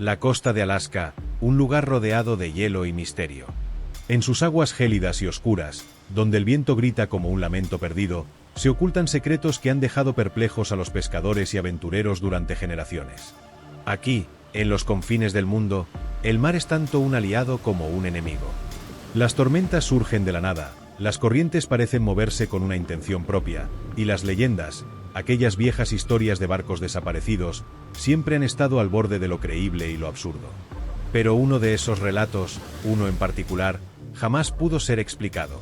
La costa de Alaska, un lugar rodeado de hielo y misterio. En sus aguas gélidas y oscuras, donde el viento grita como un lamento perdido, se ocultan secretos que han dejado perplejos a los pescadores y aventureros durante generaciones. Aquí, en los confines del mundo, el mar es tanto un aliado como un enemigo. Las tormentas surgen de la nada, las corrientes parecen moverse con una intención propia, y las leyendas, aquellas viejas historias de barcos desaparecidos, siempre han estado al borde de lo creíble y lo absurdo. Pero uno de esos relatos, uno en particular, jamás pudo ser explicado.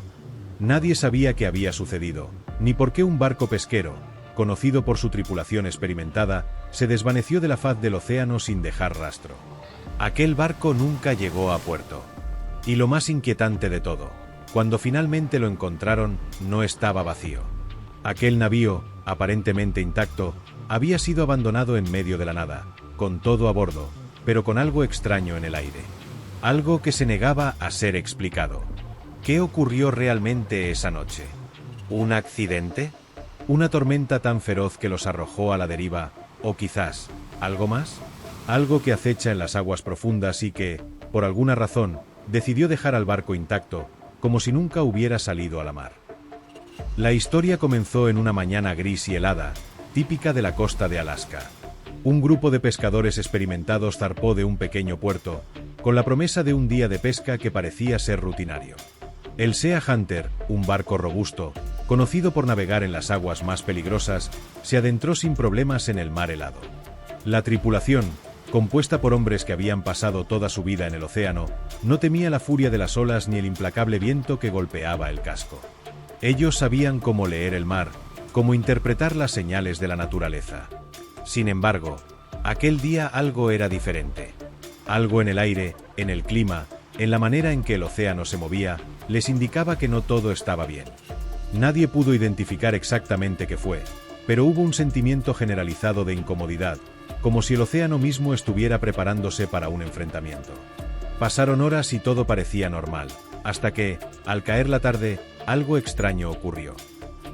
Nadie sabía qué había sucedido, ni por qué un barco pesquero, conocido por su tripulación experimentada, se desvaneció de la faz del océano sin dejar rastro. Aquel barco nunca llegó a puerto. Y lo más inquietante de todo, cuando finalmente lo encontraron, no estaba vacío. Aquel navío, aparentemente intacto, había sido abandonado en medio de la nada, con todo a bordo, pero con algo extraño en el aire. Algo que se negaba a ser explicado. ¿Qué ocurrió realmente esa noche? ¿Un accidente? ¿Una tormenta tan feroz que los arrojó a la deriva? ¿O quizás, algo más? Algo que acecha en las aguas profundas y que, por alguna razón, decidió dejar al barco intacto, como si nunca hubiera salido a la mar. La historia comenzó en una mañana gris y helada, típica de la costa de Alaska. Un grupo de pescadores experimentados zarpó de un pequeño puerto, con la promesa de un día de pesca que parecía ser rutinario. El Sea Hunter, un barco robusto, conocido por navegar en las aguas más peligrosas, se adentró sin problemas en el mar helado. La tripulación, compuesta por hombres que habían pasado toda su vida en el océano, no temía la furia de las olas ni el implacable viento que golpeaba el casco. Ellos sabían cómo leer el mar, cómo interpretar las señales de la naturaleza. Sin embargo, aquel día algo era diferente. Algo en el aire, en el clima, en la manera en que el océano se movía, les indicaba que no todo estaba bien. Nadie pudo identificar exactamente qué fue, pero hubo un sentimiento generalizado de incomodidad, como si el océano mismo estuviera preparándose para un enfrentamiento. Pasaron horas y todo parecía normal, hasta que, al caer la tarde, algo extraño ocurrió.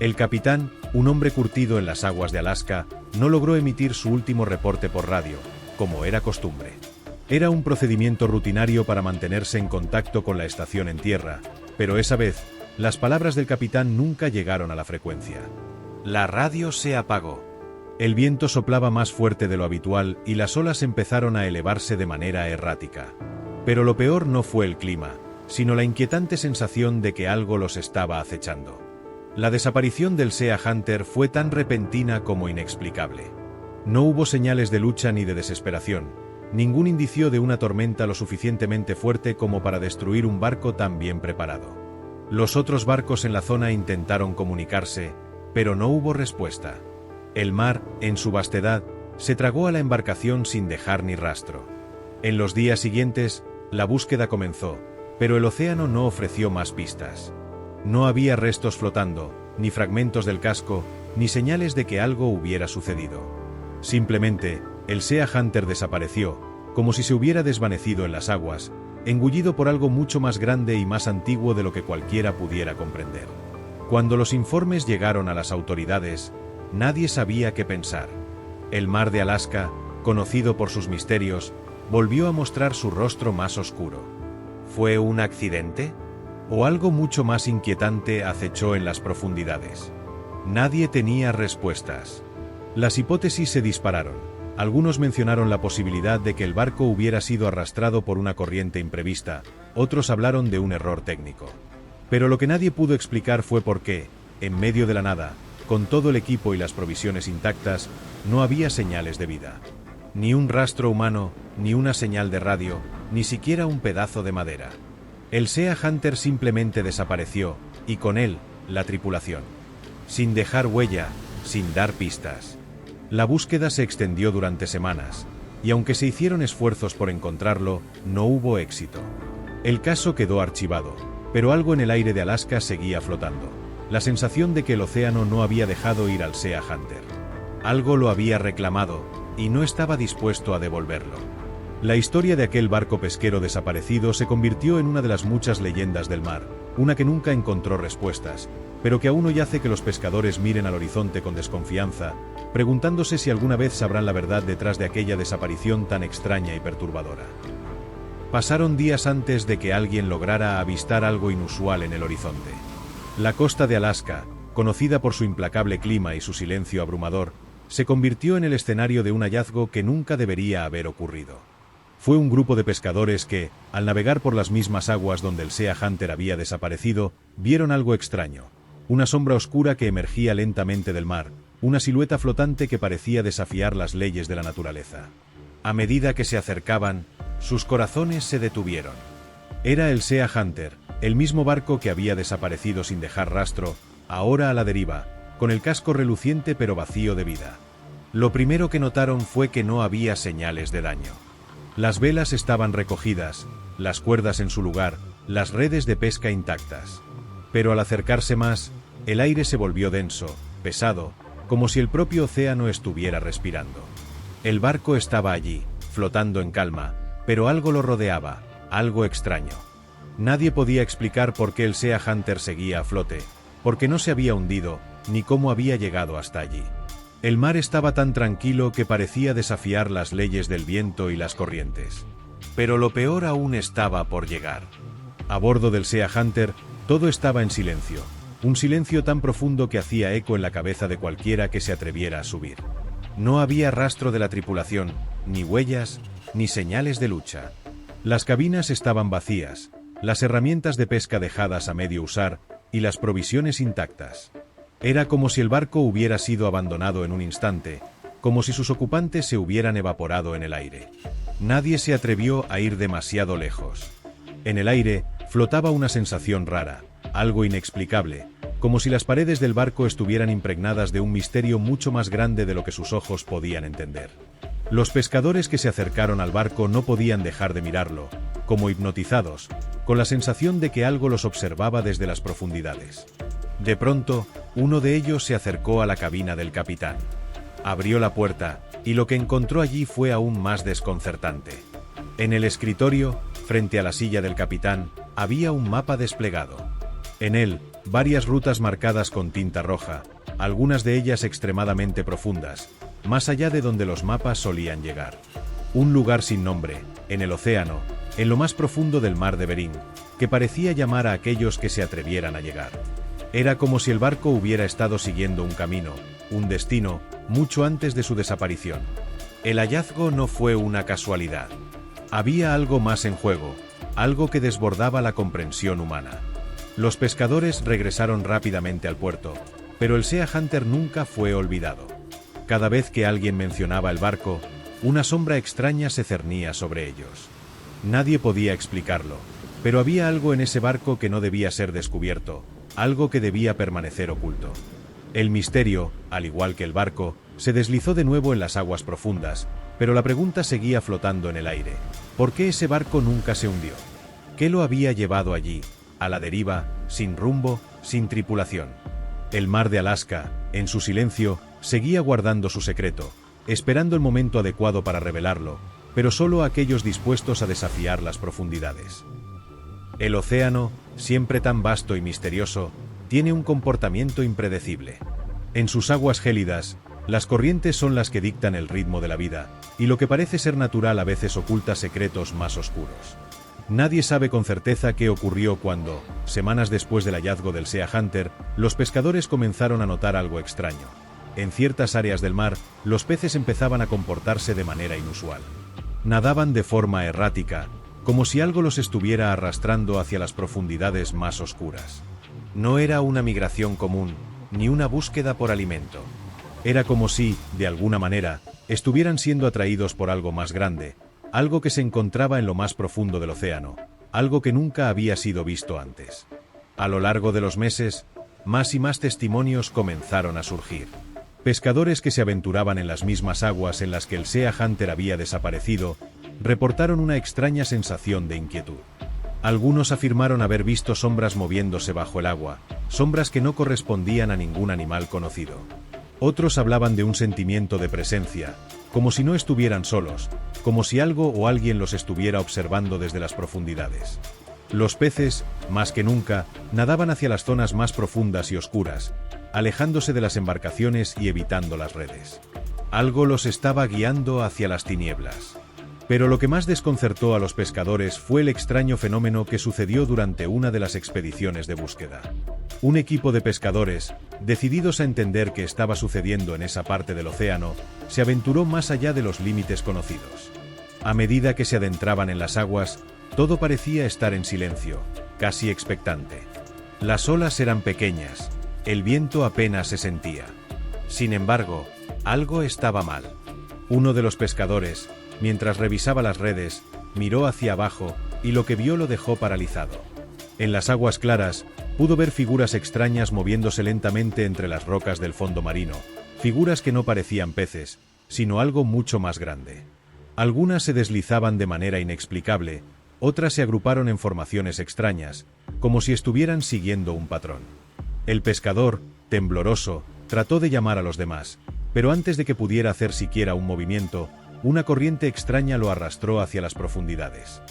El capitán, un hombre curtido en las aguas de Alaska, no logró emitir su último reporte por radio, como era costumbre. Era un procedimiento rutinario para mantenerse en contacto con la estación en tierra, pero esa vez, las palabras del capitán nunca llegaron a la frecuencia. La radio se apagó. El viento soplaba más fuerte de lo habitual y las olas empezaron a elevarse de manera errática. Pero lo peor no fue el clima, sino la inquietante sensación de que algo los estaba acechando. La desaparición del Sea Hunter fue tan repentina como inexplicable. No hubo señales de lucha ni de desesperación, ningún indicio de una tormenta lo suficientemente fuerte como para destruir un barco tan bien preparado. Los otros barcos en la zona intentaron comunicarse, pero no hubo respuesta. El mar, en su vastedad, se tragó a la embarcación sin dejar ni rastro. En los días siguientes, la búsqueda comenzó, pero el océano no ofreció más pistas. No había restos flotando, ni fragmentos del casco, ni señales de que algo hubiera sucedido. Simplemente, el Sea Hunter desapareció, como si se hubiera desvanecido en las aguas, engullido por algo mucho más grande y más antiguo de lo que cualquiera pudiera comprender. Cuando los informes llegaron a las autoridades, nadie sabía qué pensar. El mar de Alaska, conocido por sus misterios, volvió a mostrar su rostro más oscuro. ¿Fue un accidente? ¿O algo mucho más inquietante acechó en las profundidades? Nadie tenía respuestas. Las hipótesis se dispararon. Algunos mencionaron la posibilidad de que el barco hubiera sido arrastrado por una corriente imprevista, otros hablaron de un error técnico. Pero lo que nadie pudo explicar fue por qué, en medio de la nada, con todo el equipo y las provisiones intactas, no había señales de vida. Ni un rastro humano, ni una señal de radio, ni siquiera un pedazo de madera. El Sea Hunter simplemente desapareció, y con él, la tripulación. Sin dejar huella, sin dar pistas. La búsqueda se extendió durante semanas, y aunque se hicieron esfuerzos por encontrarlo, no hubo éxito. El caso quedó archivado, pero algo en el aire de Alaska seguía flotando. La sensación de que el océano no había dejado ir al Sea Hunter. Algo lo había reclamado, y no estaba dispuesto a devolverlo. La historia de aquel barco pesquero desaparecido se convirtió en una de las muchas leyendas del mar, una que nunca encontró respuestas, pero que aún hoy hace que los pescadores miren al horizonte con desconfianza, preguntándose si alguna vez sabrán la verdad detrás de aquella desaparición tan extraña y perturbadora. Pasaron días antes de que alguien lograra avistar algo inusual en el horizonte. La costa de Alaska, conocida por su implacable clima y su silencio abrumador, se convirtió en el escenario de un hallazgo que nunca debería haber ocurrido. Fue un grupo de pescadores que, al navegar por las mismas aguas donde el Sea Hunter había desaparecido, vieron algo extraño. Una sombra oscura que emergía lentamente del mar, una silueta flotante que parecía desafiar las leyes de la naturaleza. A medida que se acercaban, sus corazones se detuvieron. Era el Sea Hunter, el mismo barco que había desaparecido sin dejar rastro, ahora a la deriva, con el casco reluciente pero vacío de vida. Lo primero que notaron fue que no había señales de daño. Las velas estaban recogidas, las cuerdas en su lugar, las redes de pesca intactas. Pero al acercarse más, el aire se volvió denso, pesado, como si el propio océano estuviera respirando. El barco estaba allí, flotando en calma, pero algo lo rodeaba, algo extraño. Nadie podía explicar por qué el Sea Hunter seguía a flote, porque no se había hundido, ni cómo había llegado hasta allí. El mar estaba tan tranquilo que parecía desafiar las leyes del viento y las corrientes. Pero lo peor aún estaba por llegar. A bordo del Sea Hunter, todo estaba en silencio, un silencio tan profundo que hacía eco en la cabeza de cualquiera que se atreviera a subir. No había rastro de la tripulación, ni huellas, ni señales de lucha. Las cabinas estaban vacías, las herramientas de pesca dejadas a medio usar, y las provisiones intactas. Era como si el barco hubiera sido abandonado en un instante, como si sus ocupantes se hubieran evaporado en el aire. Nadie se atrevió a ir demasiado lejos. En el aire, flotaba una sensación rara, algo inexplicable, como si las paredes del barco estuvieran impregnadas de un misterio mucho más grande de lo que sus ojos podían entender. Los pescadores que se acercaron al barco no podían dejar de mirarlo, como hipnotizados, con la sensación de que algo los observaba desde las profundidades. De pronto, uno de ellos se acercó a la cabina del capitán. Abrió la puerta, y lo que encontró allí fue aún más desconcertante. En el escritorio, frente a la silla del capitán, había un mapa desplegado. En él, varias rutas marcadas con tinta roja, algunas de ellas extremadamente profundas, más allá de donde los mapas solían llegar. Un lugar sin nombre, en el océano, en lo más profundo del mar de Bering, que parecía llamar a aquellos que se atrevieran a llegar. Era como si el barco hubiera estado siguiendo un camino, un destino, mucho antes de su desaparición. El hallazgo no fue una casualidad. Había algo más en juego, algo que desbordaba la comprensión humana. Los pescadores regresaron rápidamente al puerto, pero el Sea Hunter nunca fue olvidado. Cada vez que alguien mencionaba el barco, una sombra extraña se cernía sobre ellos. Nadie podía explicarlo, pero había algo en ese barco que no debía ser descubierto, algo que debía permanecer oculto. El misterio, al igual que el barco, se deslizó de nuevo en las aguas profundas, pero la pregunta seguía flotando en el aire. ¿Por qué ese barco nunca se hundió? ¿Qué lo había llevado allí, a la deriva, sin rumbo, sin tripulación? El mar de Alaska, en su silencio, seguía guardando su secreto, esperando el momento adecuado para revelarlo, pero solo aquellos dispuestos a desafiar las profundidades. El océano, siempre tan vasto y misterioso, tiene un comportamiento impredecible. En sus aguas gélidas, las corrientes son las que dictan el ritmo de la vida, y lo que parece ser natural a veces oculta secretos más oscuros. Nadie sabe con certeza qué ocurrió cuando, semanas después del hallazgo del Sea Hunter, los pescadores comenzaron a notar algo extraño. En ciertas áreas del mar, los peces empezaban a comportarse de manera inusual. Nadaban de forma errática, como si algo los estuviera arrastrando hacia las profundidades más oscuras. No era una migración común, ni una búsqueda por alimento. Era como si, de alguna manera, estuvieran siendo atraídos por algo más grande, algo que se encontraba en lo más profundo del océano, algo que nunca había sido visto antes. A lo largo de los meses, más y más testimonios comenzaron a surgir. Pescadores que se aventuraban en las mismas aguas en las que el Sea Hunter había desaparecido, reportaron una extraña sensación de inquietud. Algunos afirmaron haber visto sombras moviéndose bajo el agua, sombras que no correspondían a ningún animal conocido. Otros hablaban de un sentimiento de presencia, como si no estuvieran solos, como si algo o alguien los estuviera observando desde las profundidades. Los peces, más que nunca, nadaban hacia las zonas más profundas y oscuras, alejándose de las embarcaciones y evitando las redes. Algo los estaba guiando hacia las tinieblas. Pero lo que más desconcertó a los pescadores fue el extraño fenómeno que sucedió durante una de las expediciones de búsqueda. Un equipo de pescadores, decididos a entender qué estaba sucediendo en esa parte del océano, se aventuró más allá de los límites conocidos. A medida que se adentraban en las aguas, todo parecía estar en silencio, casi expectante. Las olas eran pequeñas, el viento apenas se sentía. Sin embargo, algo estaba mal. Uno de los pescadores, mientras revisaba las redes, miró hacia abajo y lo que vio lo dejó paralizado. En las aguas claras, pudo ver figuras extrañas moviéndose lentamente entre las rocas del fondo marino, figuras que no parecían peces, sino algo mucho más grande. Algunas se deslizaban de manera inexplicable, otras se agruparon en formaciones extrañas, como si estuvieran siguiendo un patrón. El pescador, tembloroso, trató de llamar a los demás, pero antes de que pudiera hacer siquiera un movimiento, una corriente extraña lo arrastró hacia las profundidades.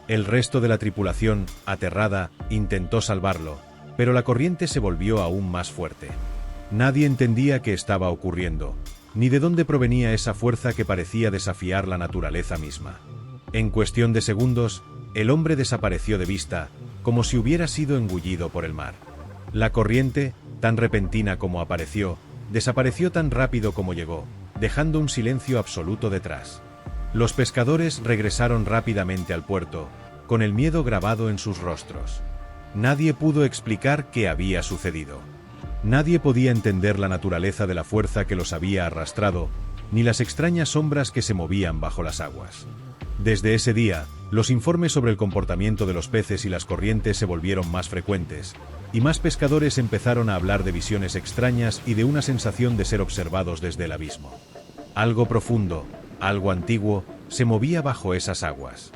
El resto de la tripulación, aterrada, intentó salvarlo, pero la corriente se volvió aún más fuerte. Nadie entendía qué estaba ocurriendo, ni de dónde provenía esa fuerza que parecía desafiar la naturaleza misma. En cuestión de segundos, el hombre desapareció de vista, como si hubiera sido engullido por el mar. La corriente, tan repentina como apareció, desapareció tan rápido como llegó, dejando un silencio absoluto detrás. Los pescadores regresaron rápidamente al puerto, con el miedo grabado en sus rostros. Nadie pudo explicar qué había sucedido. Nadie podía entender la naturaleza de la fuerza que los había arrastrado, ni las extrañas sombras que se movían bajo las aguas. Desde ese día, los informes sobre el comportamiento de los peces y las corrientes se volvieron más frecuentes, y más pescadores empezaron a hablar de visiones extrañas y de una sensación de ser observados desde el abismo. Algo profundo, algo antiguo, se movía bajo esas aguas.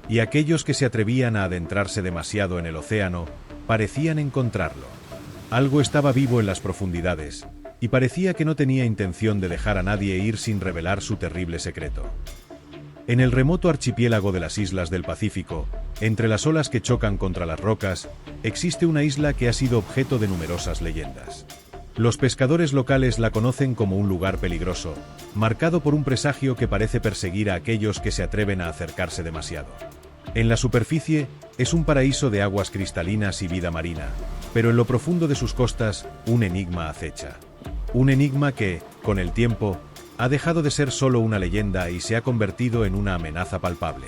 Y aquellos que se atrevían a adentrarse demasiado en el océano, parecían encontrarlo. Algo estaba vivo en las profundidades, y parecía que no tenía intención de dejar a nadie ir sin revelar su terrible secreto. En el remoto archipiélago de las islas del Pacífico, entre las olas que chocan contra las rocas, existe una isla que ha sido objeto de numerosas leyendas. Los pescadores locales la conocen como un lugar peligroso, marcado por un presagio que parece perseguir a aquellos que se atreven a acercarse demasiado. En la superficie, es un paraíso de aguas cristalinas y vida marina, pero en lo profundo de sus costas, un enigma acecha. Un enigma que, con el tiempo, ha dejado de ser solo una leyenda y se ha convertido en una amenaza palpable.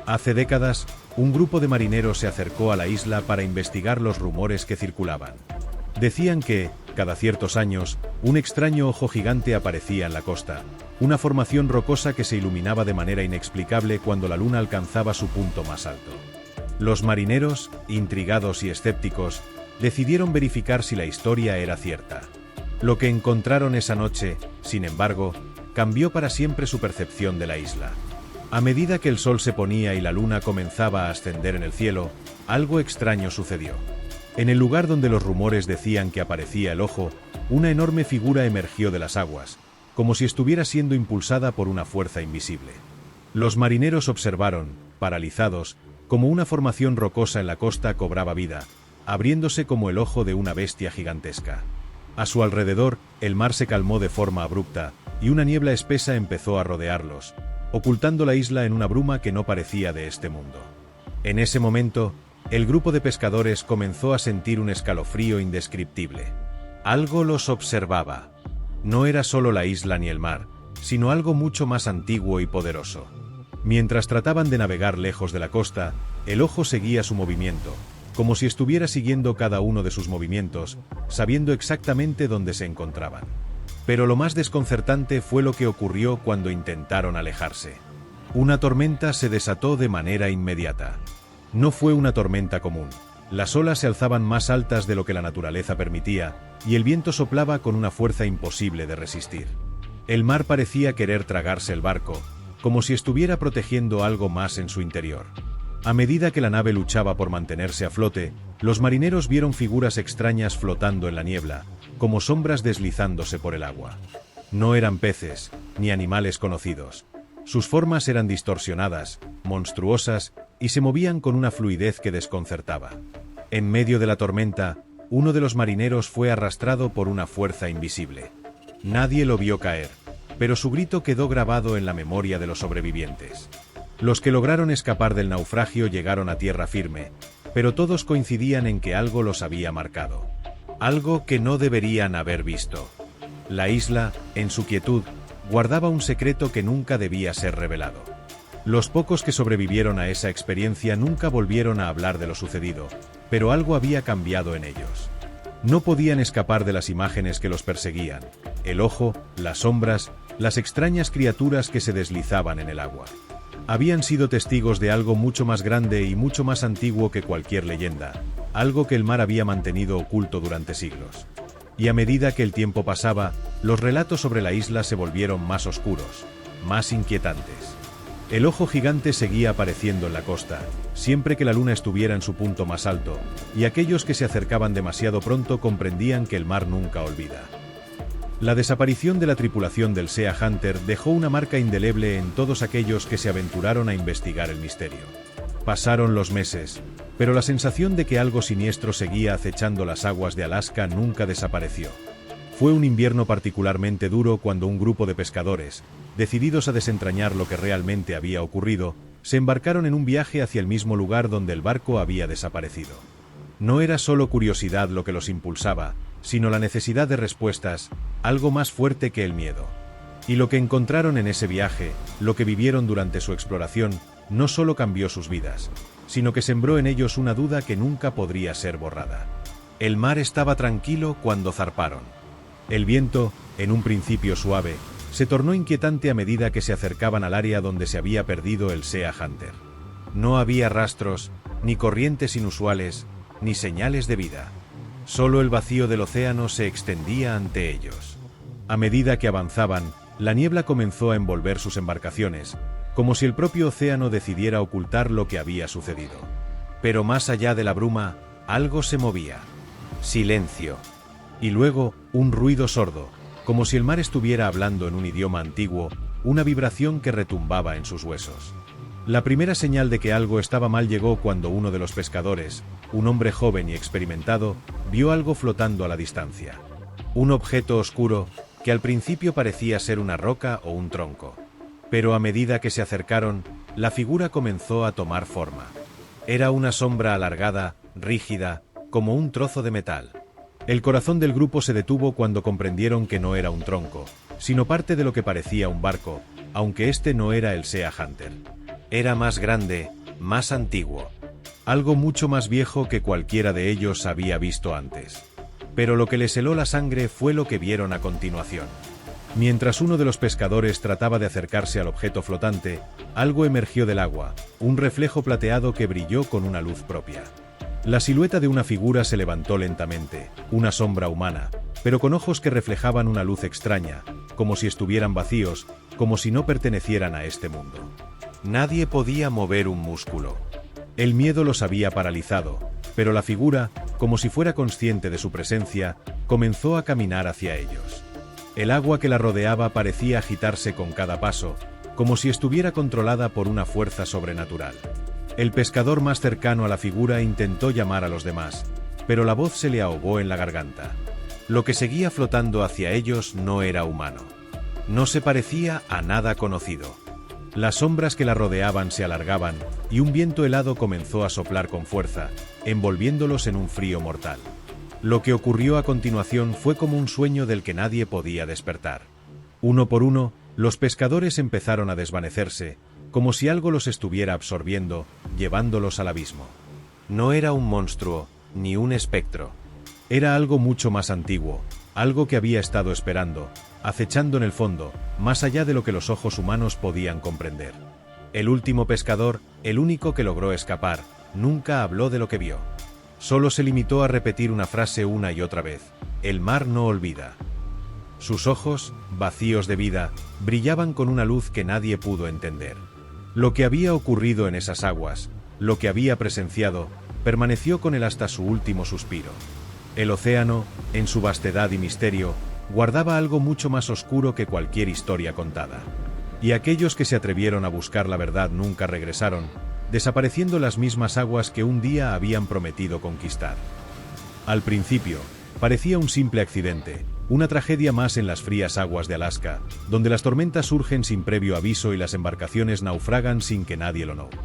Hace décadas, un grupo de marineros se acercó a la isla para investigar los rumores que circulaban. Decían que, cada ciertos años, un extraño ojo gigante aparecía en la costa, una formación rocosa que se iluminaba de manera inexplicable cuando la luna alcanzaba su punto más alto. Los marineros, intrigados y escépticos, decidieron verificar si la historia era cierta. Lo que encontraron esa noche, sin embargo, cambió para siempre su percepción de la isla. A medida que el sol se ponía y la luna comenzaba a ascender en el cielo, algo extraño sucedió. En el lugar donde los rumores decían que aparecía el ojo, una enorme figura emergió de las aguas, como si estuviera siendo impulsada por una fuerza invisible. Los marineros observaron, paralizados, como una formación rocosa en la costa cobraba vida, abriéndose como el ojo de una bestia gigantesca. A su alrededor, el mar se calmó de forma abrupta, y una niebla espesa empezó a rodearlos, ocultando la isla en una bruma que no parecía de este mundo. En ese momento, el grupo de pescadores comenzó a sentir un escalofrío indescriptible. Algo los observaba. No era solo la isla ni el mar, sino algo mucho más antiguo y poderoso. Mientras trataban de navegar lejos de la costa, el ojo seguía su movimiento, como si estuviera siguiendo cada uno de sus movimientos, sabiendo exactamente dónde se encontraban. Pero lo más desconcertante fue lo que ocurrió cuando intentaron alejarse. Una tormenta se desató de manera inmediata. No fue una tormenta común. Las olas se alzaban más altas de lo que la naturaleza permitía, y el viento soplaba con una fuerza imposible de resistir. El mar parecía querer tragarse el barco, como si estuviera protegiendo algo más en su interior. A medida que la nave luchaba por mantenerse a flote, los marineros vieron figuras extrañas flotando en la niebla, como sombras deslizándose por el agua. No eran peces, ni animales conocidos. Sus formas eran distorsionadas, monstruosas, y se movían con una fluidez que desconcertaba. En medio de la tormenta, uno de los marineros fue arrastrado por una fuerza invisible. Nadie lo vio caer, pero su grito quedó grabado en la memoria de los sobrevivientes. Los que lograron escapar del naufragio llegaron a tierra firme, pero todos coincidían en que algo los había marcado. Algo que no deberían haber visto. La isla, en su quietud, guardaba un secreto que nunca debía ser revelado. Los pocos que sobrevivieron a esa experiencia nunca volvieron a hablar de lo sucedido, pero algo había cambiado en ellos. No podían escapar de las imágenes que los perseguían: el ojo, las sombras, las extrañas criaturas que se deslizaban en el agua. Habían sido testigos de algo mucho más grande y mucho más antiguo que cualquier leyenda, algo que el mar había mantenido oculto durante siglos. Y a medida que el tiempo pasaba, los relatos sobre la isla se volvieron más oscuros, más inquietantes. El ojo gigante seguía apareciendo en la costa, siempre que la luna estuviera en su punto más alto, y aquellos que se acercaban demasiado pronto comprendían que el mar nunca olvida. La desaparición de la tripulación del Sea Hunter dejó una marca indeleble en todos aquellos que se aventuraron a investigar el misterio. Pasaron los meses, pero la sensación de que algo siniestro seguía acechando las aguas de Alaska nunca desapareció. Fue un invierno particularmente duro cuando un grupo de pescadores, decididos a desentrañar lo que realmente había ocurrido, se embarcaron en un viaje hacia el mismo lugar donde el barco había desaparecido. No era solo curiosidad lo que los impulsaba, sino la necesidad de respuestas, algo más fuerte que el miedo. Y lo que encontraron en ese viaje, lo que vivieron durante su exploración, no solo cambió sus vidas, sino que sembró en ellos una duda que nunca podría ser borrada. El mar estaba tranquilo cuando zarparon. El viento, en un principio suave, se tornó inquietante a medida que se acercaban al área donde se había perdido el Sea Hunter. No había rastros, ni corrientes inusuales, ni señales de vida. Solo el vacío del océano se extendía ante ellos. A medida que avanzaban, la niebla comenzó a envolver sus embarcaciones, como si el propio océano decidiera ocultar lo que había sucedido. Pero más allá de la bruma, algo se movía. Silencio. Y luego, un ruido sordo, como si el mar estuviera hablando en un idioma antiguo, una vibración que retumbaba en sus huesos. La primera señal de que algo estaba mal llegó cuando uno de los pescadores, un hombre joven y experimentado, vio algo flotando a la distancia. Un objeto oscuro, que al principio parecía ser una roca o un tronco. Pero a medida que se acercaron, la figura comenzó a tomar forma. Era una sombra alargada, rígida, como un trozo de metal. El corazón del grupo se detuvo cuando comprendieron que no era un tronco, sino parte de lo que parecía un barco, aunque este no era el Sea Hunter. Era más grande, más antiguo. Algo mucho más viejo que cualquiera de ellos había visto antes. Pero lo que les heló la sangre fue lo que vieron a continuación. Mientras uno de los pescadores trataba de acercarse al objeto flotante, algo emergió del agua, un reflejo plateado que brilló con una luz propia. La silueta de una figura se levantó lentamente, una sombra humana, pero con ojos que reflejaban una luz extraña, como si estuvieran vacíos, como si no pertenecieran a este mundo. Nadie podía mover un músculo. El miedo los había paralizado, pero la figura, como si fuera consciente de su presencia, comenzó a caminar hacia ellos. El agua que la rodeaba parecía agitarse con cada paso, como si estuviera controlada por una fuerza sobrenatural. El pescador más cercano a la figura intentó llamar a los demás, pero la voz se le ahogó en la garganta. Lo que seguía flotando hacia ellos no era humano. No se parecía a nada conocido. Las sombras que la rodeaban se alargaban, y un viento helado comenzó a soplar con fuerza, envolviéndolos en un frío mortal. Lo que ocurrió a continuación fue como un sueño del que nadie podía despertar. Uno por uno, los pescadores empezaron a desvanecerse, como si algo los estuviera absorbiendo, llevándolos al abismo. No era un monstruo, ni un espectro. Era algo mucho más antiguo, algo que había estado esperando, acechando en el fondo, más allá de lo que los ojos humanos podían comprender. El último pescador, el único que logró escapar, nunca habló de lo que vio. Solo se limitó a repetir una frase una y otra vez: el mar no olvida. Sus ojos, vacíos de vida, brillaban con una luz que nadie pudo entender. Lo que había ocurrido en esas aguas, lo que había presenciado, permaneció con él hasta su último suspiro. El océano, en su vastedad y misterio, guardaba algo mucho más oscuro que cualquier historia contada. Y aquellos que se atrevieron a buscar la verdad nunca regresaron, desapareciendo las mismas aguas que un día habían prometido conquistar. Al principio, parecía un simple accidente, una tragedia más en las frías aguas de Alaska, donde las tormentas surgen sin previo aviso y las embarcaciones naufragan sin que nadie lo note.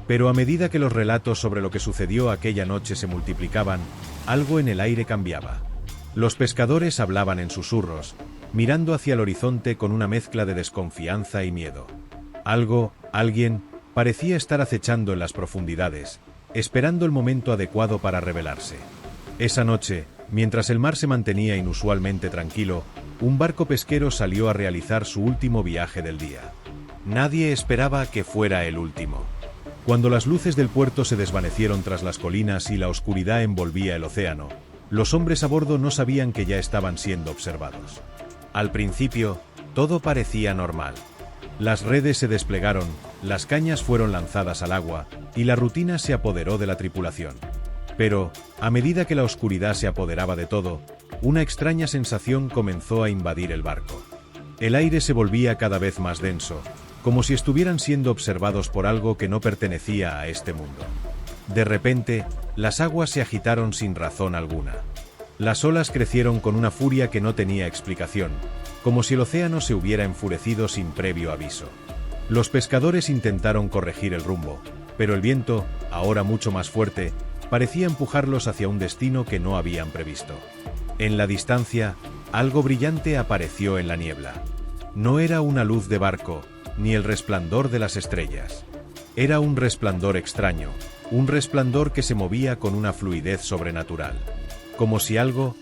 Pero a medida que los relatos sobre lo que sucedió aquella noche se multiplicaban, algo en el aire cambiaba. Los pescadores hablaban en susurros, mirando hacia el horizonte con una mezcla de desconfianza y miedo. Alguien, parecía estar acechando en las profundidades, esperando el momento adecuado para revelarse. Esa noche, mientras el mar se mantenía inusualmente tranquilo, un barco pesquero salió a realizar su último viaje del día. Nadie esperaba que fuera el último. Cuando las luces del puerto se desvanecieron tras las colinas y la oscuridad envolvía el océano, los hombres a bordo no sabían que ya estaban siendo observados. Al principio, todo parecía normal. Las redes se desplegaron, las cañas fueron lanzadas al agua, y la rutina se apoderó de la tripulación. Pero, a medida que la oscuridad se apoderaba de todo, una extraña sensación comenzó a invadir el barco. El aire se volvía cada vez más denso, como si estuvieran siendo observados por algo que no pertenecía a este mundo. De repente, las aguas se agitaron sin razón alguna. Las olas crecieron con una furia que no tenía explicación, como si el océano se hubiera enfurecido sin previo aviso. Los pescadores intentaron corregir el rumbo, pero el viento, ahora mucho más fuerte, parecía empujarlos hacia un destino que no habían previsto. En la distancia, algo brillante apareció en la niebla. No era una luz de barco, ni el resplandor de las estrellas. Era un resplandor extraño, un resplandor que se movía con una fluidez sobrenatural, como si algo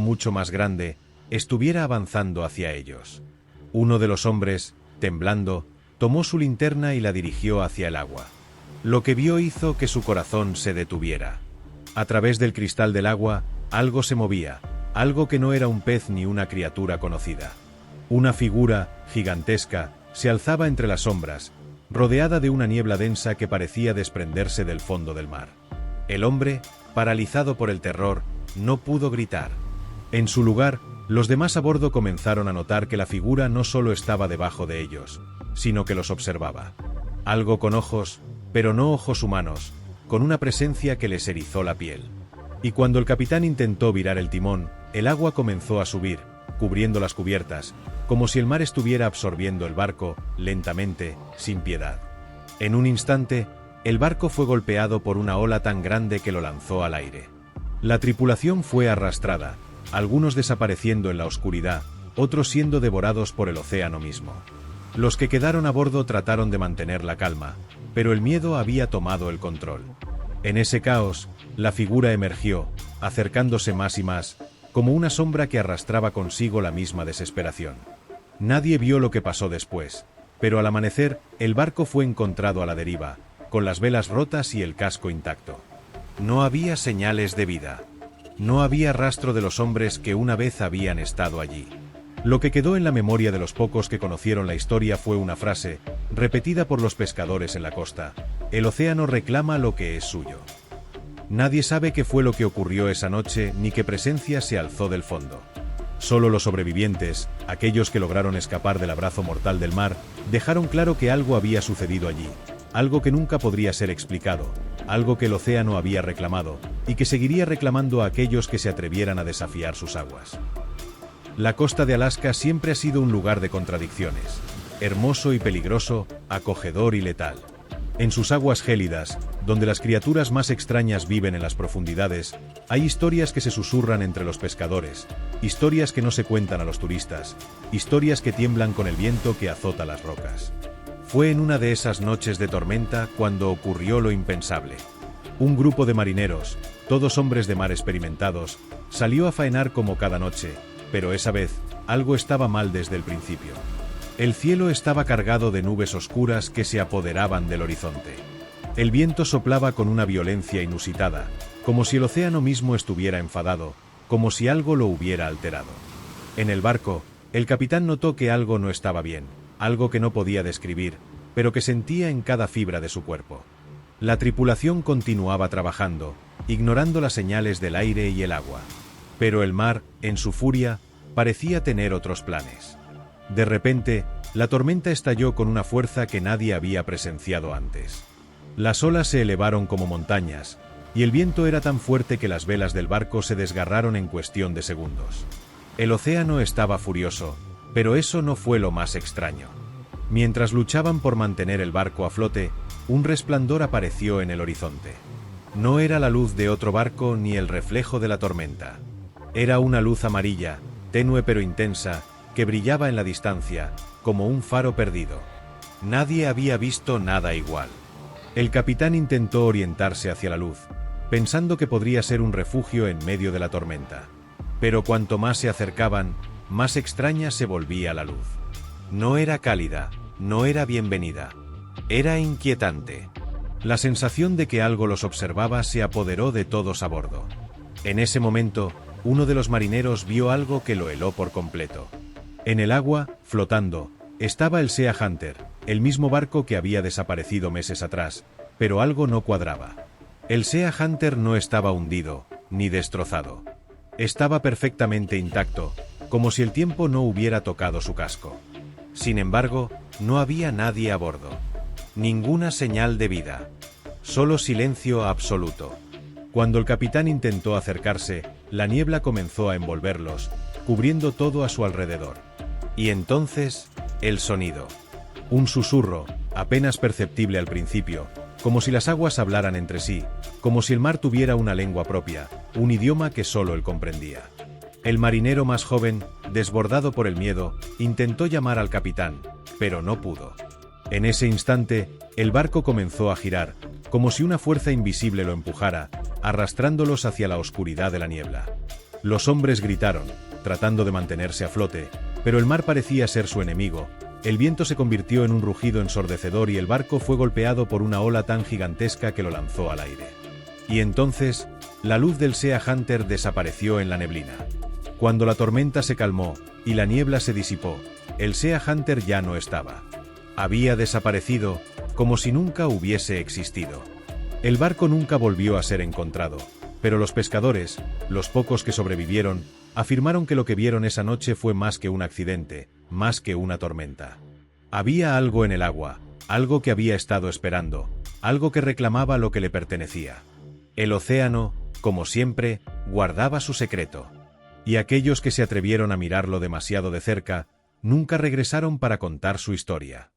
mucho más grande, estuviera avanzando hacia ellos. Uno de los hombres, temblando, tomó su linterna y la dirigió hacia el agua. Lo que vio hizo que su corazón se detuviera. A través del cristal del agua, algo se movía, algo que no era un pez ni una criatura conocida. Una figura, gigantesca, se alzaba entre las sombras, rodeada de una niebla densa que parecía desprenderse del fondo del mar. El hombre, paralizado por el terror, no pudo gritar. En su lugar, los demás a bordo comenzaron a notar que la figura no solo estaba debajo de ellos, sino que los observaba. Algo con ojos, pero no ojos humanos, con una presencia que les erizó la piel. Y cuando el capitán intentó virar el timón, el agua comenzó a subir, cubriendo las cubiertas, como si el mar estuviera absorbiendo el barco, lentamente, sin piedad. En un instante, el barco fue golpeado por una ola tan grande que lo lanzó al aire. La tripulación fue arrastrada, algunos desapareciendo en la oscuridad, otros siendo devorados por el océano mismo. Los que quedaron a bordo trataron de mantener la calma, pero el miedo había tomado el control. En ese caos, la figura emergió, acercándose más y más, como una sombra que arrastraba consigo la misma desesperación. Nadie vio lo que pasó después, pero al amanecer, el barco fue encontrado a la deriva, con las velas rotas y el casco intacto. No había señales de vida. No había rastro de los hombres que una vez habían estado allí. Lo que quedó en la memoria de los pocos que conocieron la historia fue una frase, repetida por los pescadores en la costa: el océano reclama lo que es suyo. Nadie sabe qué fue lo que ocurrió esa noche ni qué presencia se alzó del fondo. Solo los sobrevivientes, aquellos que lograron escapar del abrazo mortal del mar, dejaron claro que algo había sucedido allí, algo que nunca podría ser explicado, algo que el océano había reclamado, y que seguiría reclamando a aquellos que se atrevieran a desafiar sus aguas. La costa de Alaska siempre ha sido un lugar de contradicciones, hermoso y peligroso, acogedor y letal. En sus aguas gélidas, donde las criaturas más extrañas viven en las profundidades, hay historias que se susurran entre los pescadores, historias que no se cuentan a los turistas, historias que tiemblan con el viento que azota las rocas. Fue en una de esas noches de tormenta cuando ocurrió lo impensable. Un grupo de marineros, todos hombres de mar experimentados, salió a faenar como cada noche, pero esa vez, algo estaba mal desde el principio. El cielo estaba cargado de nubes oscuras que se apoderaban del horizonte. El viento soplaba con una violencia inusitada, como si el océano mismo estuviera enfadado, como si algo lo hubiera alterado. En el barco, el capitán notó que algo no estaba bien, algo que no podía describir, pero que sentía en cada fibra de su cuerpo. La tripulación continuaba trabajando, ignorando las señales del aire y el agua. Pero el mar, en su furia, parecía tener otros planes. De repente, la tormenta estalló con una fuerza que nadie había presenciado antes. Las olas se elevaron como montañas, y el viento era tan fuerte que las velas del barco se desgarraron en cuestión de segundos. El océano estaba furioso, pero eso no fue lo más extraño. Mientras luchaban por mantener el barco a flote, un resplandor apareció en el horizonte. No era la luz de otro barco ni el reflejo de la tormenta. Era una luz amarilla, tenue pero intensa, que brillaba en la distancia, como un faro perdido. Nadie había visto nada igual. El capitán intentó orientarse hacia la luz, pensando que podría ser un refugio en medio de la tormenta. Pero cuanto más se acercaban, más extraña se volvía la luz. No era cálida, no era bienvenida. Era inquietante. La sensación de que algo los observaba se apoderó de todos a bordo. En ese momento, uno de los marineros vio algo que lo heló por completo. En el agua, flotando, estaba el Sea Hunter, el mismo barco que había desaparecido meses atrás, pero algo no cuadraba. El Sea Hunter no estaba hundido, ni destrozado. Estaba perfectamente intacto, como si el tiempo no hubiera tocado su casco. Sin embargo, no había nadie a bordo. Ninguna señal de vida. Solo silencio absoluto. Cuando el capitán intentó acercarse, la niebla comenzó a envolverlos, cubriendo todo a su alrededor. Y entonces, el sonido. Un susurro, apenas perceptible al principio, como si las aguas hablaran entre sí, como si el mar tuviera una lengua propia, un idioma que solo él comprendía. El marinero más joven, desbordado por el miedo, intentó llamar al capitán, pero no pudo. En ese instante, el barco comenzó a girar, como si una fuerza invisible lo empujara, arrastrándolos hacia la oscuridad de la niebla. Los hombres gritaron, tratando de mantenerse a flote, pero el mar parecía ser su enemigo. El viento se convirtió en un rugido ensordecedor y el barco fue golpeado por una ola tan gigantesca que lo lanzó al aire. Y entonces, la luz del Sea Hunter desapareció en la neblina. Cuando la tormenta se calmó y la niebla se disipó, el Sea Hunter ya no estaba. Había desaparecido, como si nunca hubiese existido. El barco nunca volvió a ser encontrado, pero los pescadores, los pocos que sobrevivieron, afirmaron que lo que vieron esa noche fue más que un accidente, más que una tormenta. Había algo en el agua, algo que había estado esperando, algo que reclamaba lo que le pertenecía. El océano, como siempre, guardaba su secreto. Y aquellos que se atrevieron a mirarlo demasiado de cerca, nunca regresaron para contar su historia.